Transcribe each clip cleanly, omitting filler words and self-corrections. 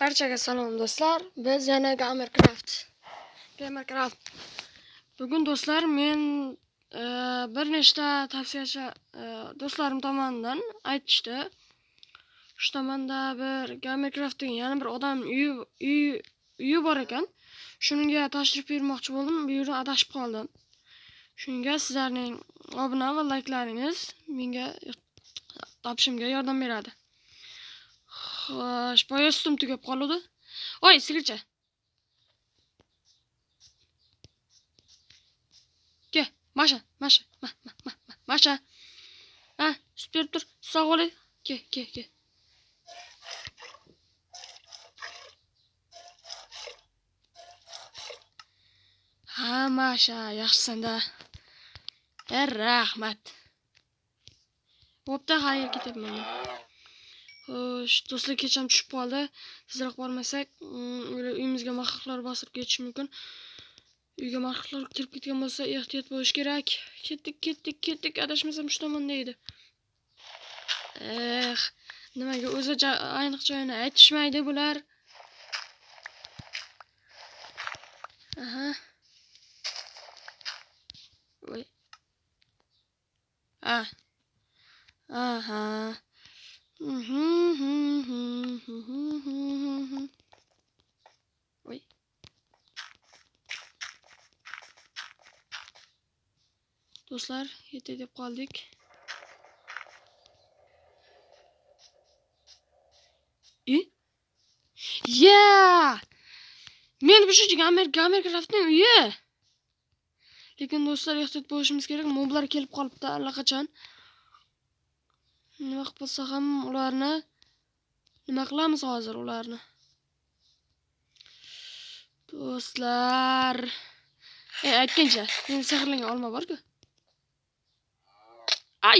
Barchaga salom do'stlar. Biz yana Gamercraft. Bugun do'stlar men bir nechta tavsiyachi do'stlarim tomonidan aytishdi. Shu tomonda bir Gamercraft degan yana bir odam uyi bor ekan. Shunga tashrif buyurmoqchi bo'ldim. Bu yerda adashib qoldim. Shunga sizlarning obuna va layklaringiz menga topishimga yordam beradi. Xo'sh, poyezdim tugab qoldi. Voy, sigircha. Ke, Masha. Masha. Ha, sut berib tur. Sog' bo'ling. Ke. Ha, Masha, yaxshisan-da. Rahmat. Bo'pti, xayr ketyapman. Xo'sh, do'stlar kecham tushib qoldi. Tezroq bormasak, uyimizga mahluqlar bosib ketishi mumkin. Uyga mahluqlar kirib ketgan bo'lsa, ehtiyot bo'lish kerak. Ketdik. Adashmasam shu tomonda edi. Nimaga o'zi aniq joyini aytishmaydi bular? Aha. Voy. Aha. Voy. Do'stlar, yetdik deb qoldik. Men bu Gamercraftning uyi. Lekin do'stlar, ehtiyot bo'lishimiz kerak. Moblar kelib qolibdi allaqachon. Nima qilib bo'lsa ham ularni nima qilamiz hozir ularni? Do'stlar, aytgancha, men sehrlangan olma bor-ku. Ay.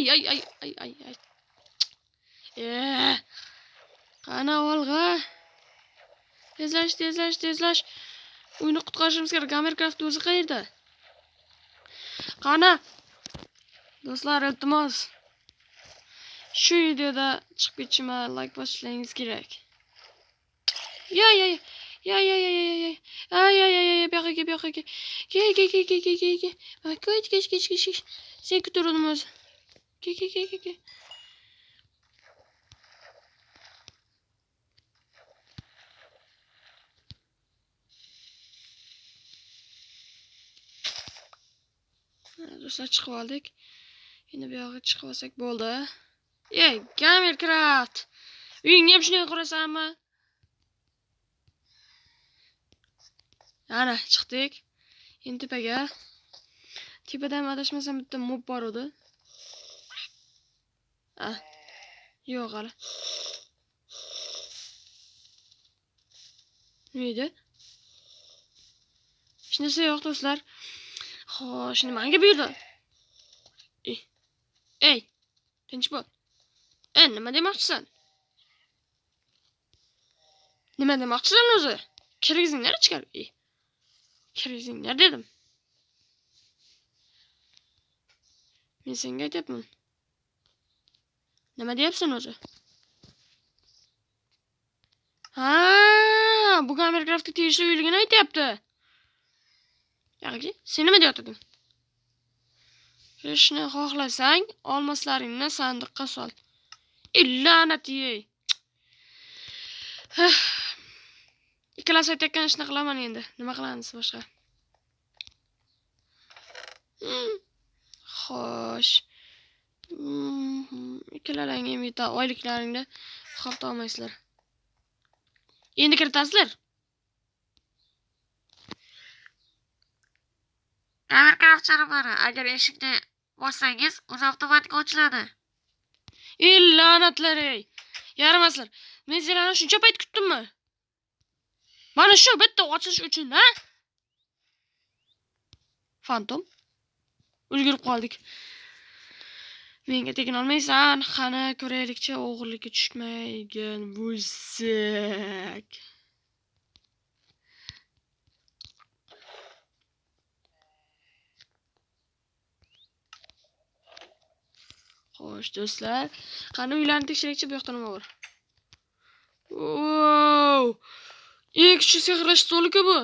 Qana olg'a. Tezlash. Uyni qutqarishimiz kerak. Gamercraft o'zi qayerda? Qana. Do'stlar, iltimos. Shu videoda chiqib ketishimga like bosishingiz kerak. Ya. Bu yoqqa ke. Ke. Sen kuturdim o'zi. Ke. Do'stlar, chiqib oldik. Endi bu yoqqa chiqib olsak bo'ldi. Gamercraft. Uyingni ham shunday qurasanmi? Ana, chiqdik. Endi tepaga. Tepada ham adashmasam bitta mob bor edi. Yo'q hali. Nima edi? Hech narsa yo'q do'stlar. Xo'sh, nimaga buyurdi? Ey, tinch bo'l. Nima demoqchisan? Nima demoqchisan o'zi? Kirgizinglar ichkari. Kirgizinglar dedim. Men senga aytyapman. Nima deyapsan o'zi? Bu Gamercraftga tegishli uyligini aytyapti. Yo'q, sen nima deyotding? Kirishni xohlasang, olmoslaringni sandiqqa sol. La'nat yey. Ikkalasi aytayotgan ishni qilaman endi. Nima qilamiz boshqa? Xo'sh. Ikkalaring ham yeta oyliklaringni xalta olmaysizlar. Endi kiritasizlar. Gamercraft charablari, agar eshikni bossangiz, o'zi avtomatik ochiladi. La'natlar ey. Yaramaslar. Men sizlarni shuncha payt kutdimmi? Mana shu bitta ochish uchun, ha? Fantom. Ulgurib qoldik. Menga tegin olmaysan. Qani ko'raylikcha o'g'irlikka tushmaygan bo'lsak. Xo'sh do'stlar, qani uylarni tekshiraylikchi, bu yoqda nima bor? Wow! Eng kuchli sehrlash stoli-ku bu.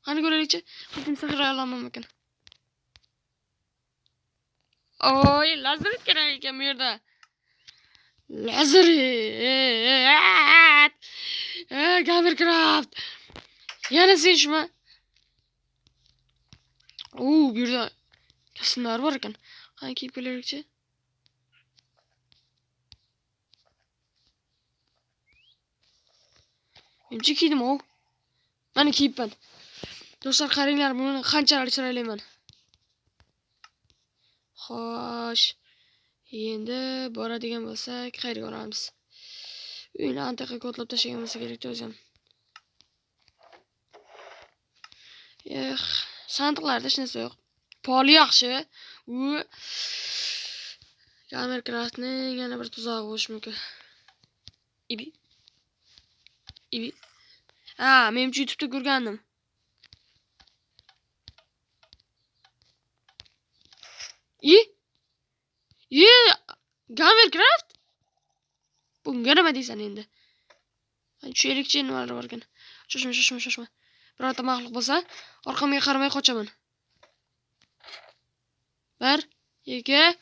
Qani ko'raylikchi. Qanday sehrlay olaman ekan? Oy, lazer kerak ekan bu yerda. Lazer. Gamercraft. Yana sen shuma. Bu yerda kasımlar var ekan. Qani kiyib kelaylikchi. Menimcha kiydim o. Mana kiyibman. Do'stlar qaranglar, buni qanchalik chiroyliman. Xo'sh. Endi boradigan bo'lsak, qayerga boramiz? Uyni antiqa kodlab tashlagan bo'lsa kerak o'zim. Sandiqlarda hech narsa yo'q. Poli yaxshi. U Gamercraftning yana bir tuzog'i bo'lishi mumkin. Ibi. Menimcha YouTube'da ko'rgandim. Gamercraft? Bunga nima deysan endi? Tushaylikchi nimalar bor ekan. Shoshma. Birorta maxluq bo'lsa, orqamga qaramay qochaman. 1 2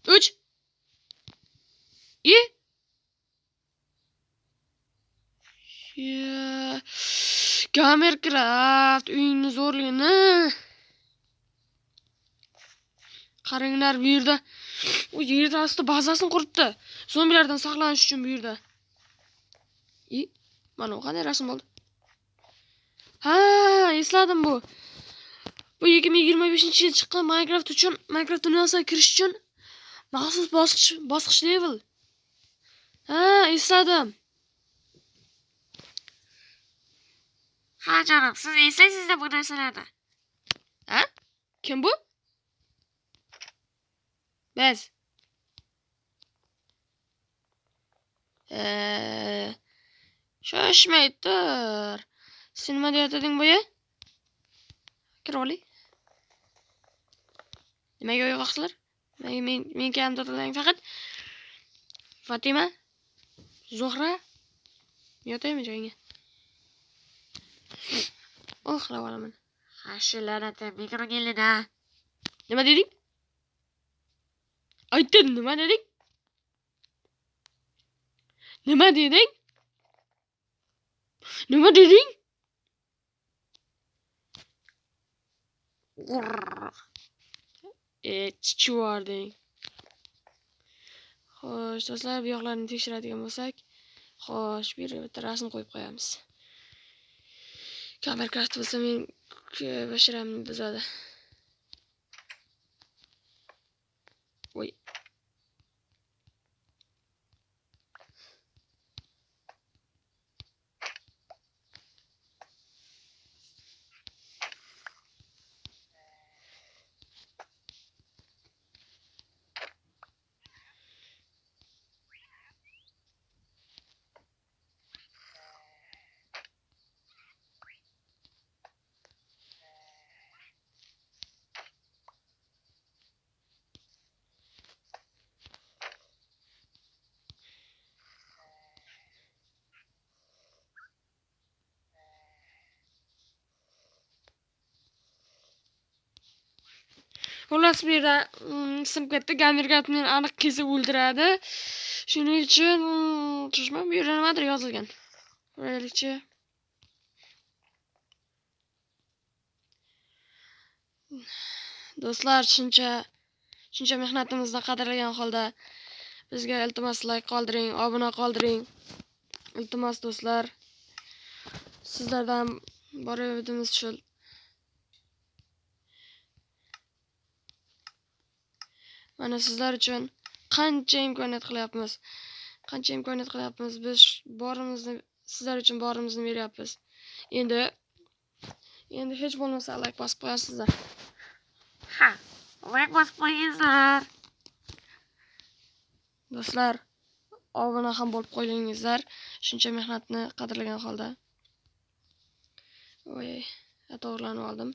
3 Gamercraft uyingni zo'rligini. Qaranglar bu yerda. U yerda aslida bazasini quribdi. Zombilardan saqlanish uchun bu yerda. Mana u qanday rasm bo'ldi? Ha, esladim bu. Bu 2025-yil chiqqan Minecraft uchun, Minecraft dunyosiga kirish uchun maxsus bosqich level. Ha, esladim. Ha canım, siz eslaysiz de bu narsalarni. Ha? Kim bu? Biz. Shoshmay tur. Sen nima deyotding boya? Kirib oling. Nimaga uyg'oqsizlar? Men kam to'tlang faqat. Fatima, Zuhra, yotaymi joyingga? Uxlab olaman. Hashilarata mikro keldi-da. Nima deding? Aytdim, nima deding? Nima deding? Nima deding? Chichvarding. Xo'sh, do'stlar, bu yoqlarni tekshiradigan bo'lsak, xo'sh, bu yerga bitta rasm qo'yib qo'yamiz. Gamercraft bo'lsa men bashiramni buzadi. Voy. Xullas bu yerda simkatda Gamercraft meni aniq kesib o'ldiradi. Shuning uchun tushma bu yerda nimadir yozilgan. Ko'raylikchi. Do'stlar, shuncha mehnatimizni qadrlagan holda bizga iltimos like qoldiring, obuna qoldiring. Iltimos do'stlar. Sizlardan borayotimiz shu. Mana sizlar uchun qancha imkoniyat qilyapmiz. Biz borimizni sizlar uchun borimizni beryapmiz. Endi hech bo'lmasa like bosib qo'yasizlar. Ha, like bosib qo'yingizlar. Do'stlar, obuna ham bo'lib qo'yingizlar. Shuncha mehnatni qadrlagan holda. Voy, to'g'rilanib oldim.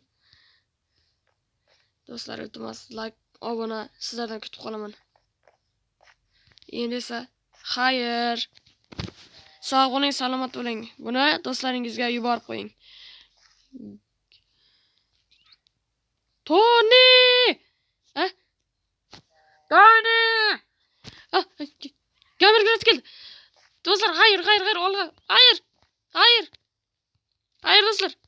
Do'stlar, iltimos like, obuna sizlardan kutib qolaman. Endi esa xayr. Sağ bo'ling, salomat bo'ling. Buni do'stlaringizga yuborib qo'ying. Toni! Ha? Toni! Ah, Gamercraft keldi. Do'stlar, hayır. Hayır. Hayır do'stlar.